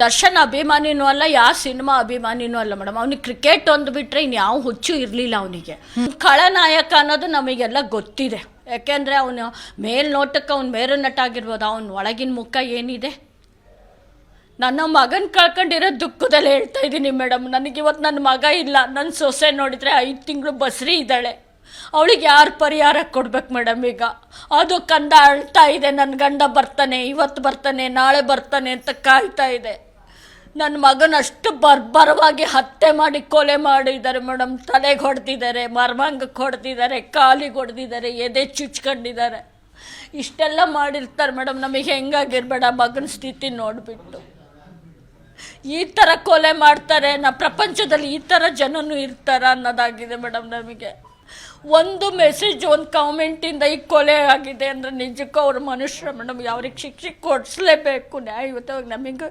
ದರ್ಶನ್ ಅಭಿಮಾನಿನೂ ಅಲ್ಲ, ಯಾವ ಸಿನಿಮಾ ಅಭಿಮಾನಿನೂ ಅಲ್ಲ ಮೇಡಮ್. ಅವ್ನಿಗೆ ಕ್ರಿಕೆಟ್ ಒಂದು ಬಿಟ್ಟರೆ ಇನ್ಯಾವ ಹುಚ್ಚು ಇರಲಿಲ್ಲ ಅವನಿಗೆ. ಖಳನಾಯಕ ಅನ್ನೋದು ನಮಗೆಲ್ಲ ಗೊತ್ತಿದೆ. ಯಾಕೆಂದರೆ ಅವನು ಮೇಲ್ನೋಟಕ್ಕೆ ಅವ್ನು ಮೇರು ನಟ ಆಗಿರ್ಬೋದು, ಅವನ ಒಳಗಿನ ಮುಖ ಏನಿದೆ. ನನ್ನ ಮಗನ ಕಳ್ಕೊಂಡಿರೋ ದುಃಖದಲ್ಲಿ ಹೇಳ್ತಾ ಇದ್ದೀನಿ ಮೇಡಮ್. ನನಗಿವತ್ತು ನನ್ನ ಮಗ ಇಲ್ಲ, ನನ್ನ ಸೊಸೆ ನೋಡಿದರೆ 5 ತಿಂಗಳು ಬಸ್ರಿ ಇದ್ದಾಳೆ. ಅವಳಿಗೆ ಯಾರು ಪರಿಹಾರ ಕೊಡ್ಬೇಕು ಮೇಡಮ್? ಈಗ ಅದು ಕಂದ ಅಳ್ತಾ ಇದೆ, ನನ್ನ ಗಂಡ ಬರ್ತಾನೆ, ಇವತ್ತು ಬರ್ತಾನೆ, ನಾಳೆ ಬರ್ತಾನೆ ಅಂತ ಕಾಯ್ತಾ ಇದೆ. ನನ್ನ ಮಗನ ಅಷ್ಟು ಬರ್ಬರವಾಗಿ ಹತ್ಯೆ ಮಾಡಿ ಕೊಲೆ ಮಾಡಿದ್ದಾರೆ ಮೇಡಮ್. ತಲೆಗೆ ಹೊಡೆದಿದ್ದಾರೆ, ಮರ್ಮಾಂಗಕ್ಕೆ ಹೊಡೆದಿದ್ದಾರೆ, ಕಾಲಿಗೆ ಹೊಡೆದಿದ್ದಾರೆ, ಎದೆ ಚುಚ್ಕೊಂಡಿದ್ದಾರೆ. ಇಷ್ಟೆಲ್ಲ ಮಾಡಿರ್ತಾರೆ ಮೇಡಮ್. ನಮಗೆ ಹೆಂಗಾಗಿರ್ಬೇಡ ಮಗನ ಸ್ಥಿತಿ ನೋಡಿಬಿಟ್ಟು. ಈ ಥರ ಕೊಲೆ ಮಾಡ್ತಾರೆ, ಪ್ರಪಂಚದಲ್ಲಿ ಈ ಥರ ಜನನೂ ಇರ್ತಾರ ಅನ್ನೋದಾಗಿದೆ ಮೇಡಮ್. ನಮಗೆ ಒಂದು ಮೆಸೇಜ್, ಒಂದು ಕಾಮೆಂಟಿಂದ ಈ ಕೊಲೆ ಆಗಿದೆ ಅಂದರೆ ನಿಜಕ್ಕೂ ಅವ್ರ ಮನುಷ್ಯರು ಮೇಡಮ್. ಅವ್ರಿಗೆ ಶಿಕ್ಷೆ ಕೊಡಿಸ್ಲೇಬೇಕು ನ್ಯಾಯಯುತವಾಗಿ. ನಮಗೆ